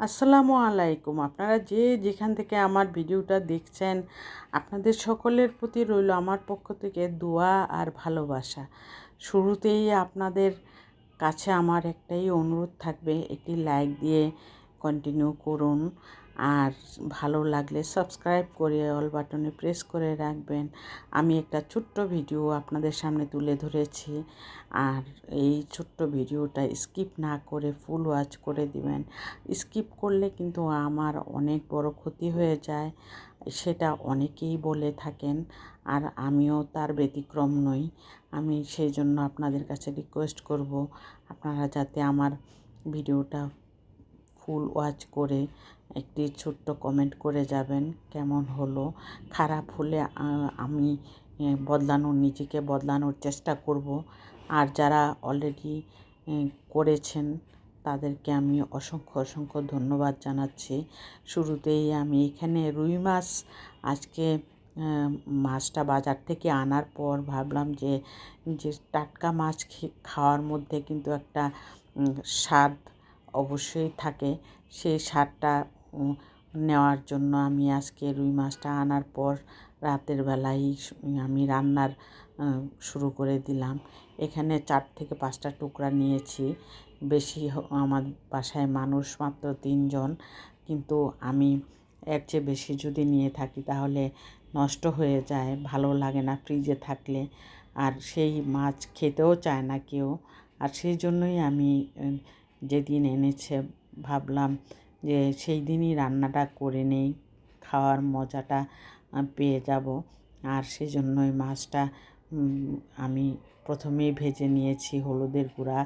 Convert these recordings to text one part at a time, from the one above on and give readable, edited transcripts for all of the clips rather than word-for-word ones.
আসসালামু আলাইকুম। আপনারা যে যেখান থেকে আমার ভিডিওটা দেখছেন, আপনাদের সকলের প্রতি রইল আমার পক্ষ থেকে দোয়া আর ভালোবাসা। শুরুতেই আপনাদের কাছে আমার একটাই অনুরোধ থাকবে, একটি লাইক দিয়ে কন্টিনিউ করুন। আর ভালো লাগলে সাবস্ক্রাইব করে অল বাটনে প্রেস করে রাখবেন। আমি একটা ছোট্ট ভিডিও আপনাদের সামনে তুলে ধরেছি, আর এই ছোট্ট ভিডিওটা স্কিপ না করে ফুল ওয়াচ করে দিবেন। স্কিপ করলে কিন্তু আমার অনেক বড় ক্ষতি হয়ে যায়, সেটা অনেকেই বলে থাকেন, আর আমিও তার ব্যতিক্রম নই। আমি সেই জন্য আপনাদের কাছে রিকোয়েস্ট করব, আপনারা যাতে আমার ভিডিওটা ফুল ওয়াচ করে একটি ছোট্ট কমেন্ট করে যাবেন কেমন হলো। খারাপ হলে আমি নিজেকে বদলানোর চেষ্টা করব। আর যারা অলরেডি করেছেন তাদেরকে আমি অসংখ্য অসংখ্য ধন্যবাদ জানাচ্ছি। শুরুতেই আমি এখানে রুই মাছ আজকে মাছটা বাজার থেকে আনার পর ভাবলাম যে টাটকা মাছ খাওয়ার মধ্যে কিন্তু একটা স্বাদ অবশ্যই থাকে। সেই স্বাদটা নেওয়ার জন্য আমি আজকে রুই মাছটা আনার পর রাতের বেলায় আমি রান্নার শুরু করে দিলাম। এখানে 4 থেকে 5টা টুকরা নিয়েছি। বেশি আমার বাসায় মানুষ মাত্র 3 জন, কিন্তু আমি এর চেয়ে বেশি যদি নিয়ে থাকি তাহলে নষ্ট হয়ে যায়, ভালো লাগে না ফ্রিজে থাকলে, আর সেই মাছ খেতেও চায় না কেউ। আর সেই জন্যই আমি যেদিন এনেছে ভাবলাম যে সেই দিনই রান্নাটা করে নেই, খাওয়ার মজাটা পেয়ে যাব। আর সেই জন্যই মাছটা আমি প্রথমেই ভেজে নিয়েছি হলুদের গুঁড়া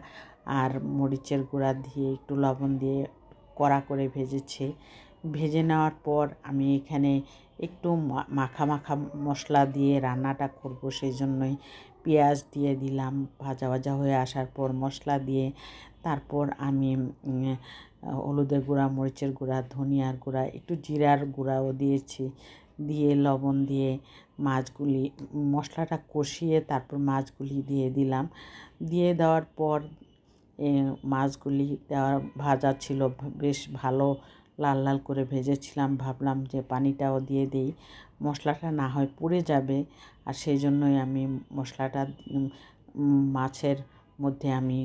আর মরিচের গুঁড়া দিয়ে, একটু লবণ দিয়ে কড়া করে ভেজেছি। ভেজে নেওয়ার পর আমি এখানে একটু মাখা মাখা মশলা দিয়ে রান্নাটা করব, সেই জন্যই পেঁয়াজ দিয়ে দিলাম। ভাজা ভাজা হয়ে আসার পর মশলা দিয়ে তারপর আমি হলুদের গুঁড়া, মরিচের গুঁড়া, ধনিয়ার গুঁড়া, একটু জিরার গুঁড়াও দিয়েছি। দিয়ে লবণ দিয়ে মাছগুলি মশলাটা কষিয়ে তারপর মাছগুলি দিয়ে দিলাম। দিয়ে দেওয়ার পর মাছগুলি ভাজা ছিল, বেশ ভালো লাল লাল করে ভেজেছিলাম। ভাবলাম যে পানিটাও দিয়ে দিই, মশলাটা না হয় পুড়ে যাবে। আর সেই জন্যই আমি মশলাটা মাছের মধ্যে আমি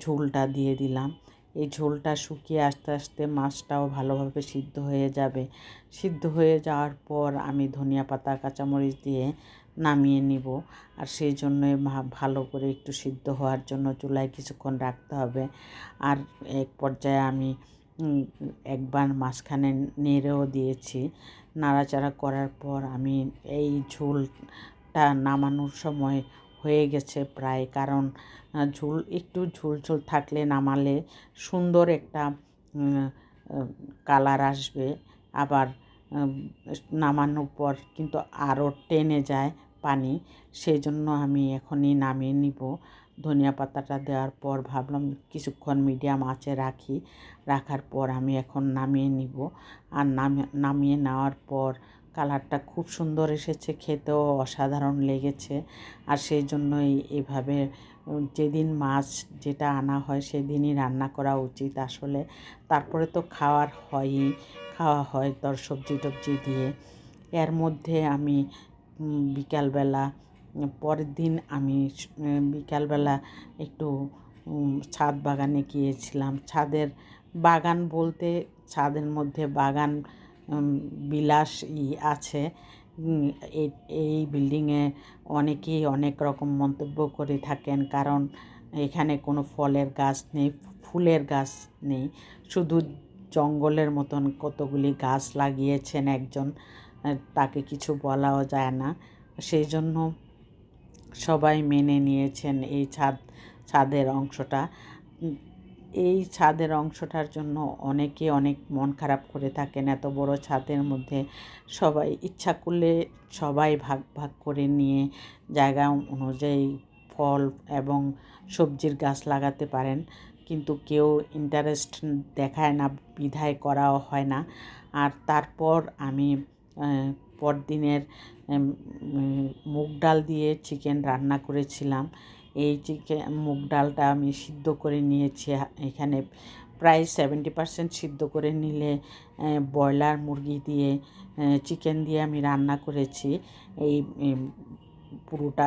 ঝোলটা দিয়ে দিলাম। এই ঝোলটা শুকিয়ে আস্তে আস্তে মাছটাও ভালোভাবে সিদ্ধ হয়ে যাবে। সিদ্ধ হয়ে যাওয়ার পর আমি ধনিয়া পাতা, কাঁচামরিচ দিয়ে নামিয়ে নিব। আর সেই জন্যই ভালো করে একটু সিদ্ধ হওয়ার জন্য চুলায় কিছুক্ষণ রাখতে হবে। আর এক পর্যায়ে আমি একবার মাঝখানে নেড়েও দিয়েছি। নাড়াচাড়া করার পর আমি এই ঝোলটা নামানোর সময় হয়ে গেছে প্রায়, কারণ একটু ঝোল ঝোল থাকলে নামালে সুন্দর একটা কালার আসবে। আবার নামানোর পর কিন্তু আরও টেনে যায় পানি, সেই জন্য আমি এখনই নামিয়ে নিব। ধনিয়া পাতাটা দেওয়ার পর ভাবলাম কিছুক্ষণ মিডিয়াম আঁচে রাখার পর আমি এখন নামিয়ে নিব। আর নামিয়ে নেওয়ার পর কালারটা খুব সুন্দর এসেছে, খেতেও অসাধারণ লেগেছে। আর সেই জন্যই এভাবে যেদিন মাছ যেটা আনা হয় সেদিনই রান্না করা উচিত আসলে। তারপরে তো খাওয়া হয় সবজি টবজি দিয়ে। এর মধ্যে আমি বিকালবেলা, পরের দিন আমি বিকালবেলা একটু ছাদ বাগানে গিয়েছিলাম। ছাদের বাগান বলতে ছাদের মধ্যে বাগান বিলাস আছে। এই বিল্ডিংয়ে অনেকেই অনেক রকম মন্তব্য করে থাকেন, কারণ এখানে কোনো ফলের গাছ নেই, ফুলের গাছ নেই, শুধু জঙ্গলের মতন কতগুলি গাছ লাগিয়েছেন একজন, তাকে কিছু বলাও যায় না। সেই জন্য সবাই মেনে নিয়েছেন এই ছাদের অংশটা। এই ছাদের অংশটার জন্য অনেকে অনেক মন খারাপ করে থাকেন। এত বড় ছাদের মধ্যে সবাই ইচ্ছা করলে সবাই ভাগ ভাগ করে নিয়ে জায়গা অনুযায়ী ফল এবং সবজির গাছ লাগাতে পারেন, কিন্তু কেউ ইন্টারেস্ট দেখায় না বিধায় করাও হয় না। আর তারপর আমি পরদিনের মুগ ডাল দিয়ে চিকেন রান্না করেছিলাম। এই মুগ ডালটা আমি সিদ্ধ করে নিয়েছি এখানে প্রায় 70% সিদ্ধ করে নিলে ব্রয়লার মুরগি দিয়ে চিকেন দিয়ে আমি রান্না করেছি এই পুরোটা।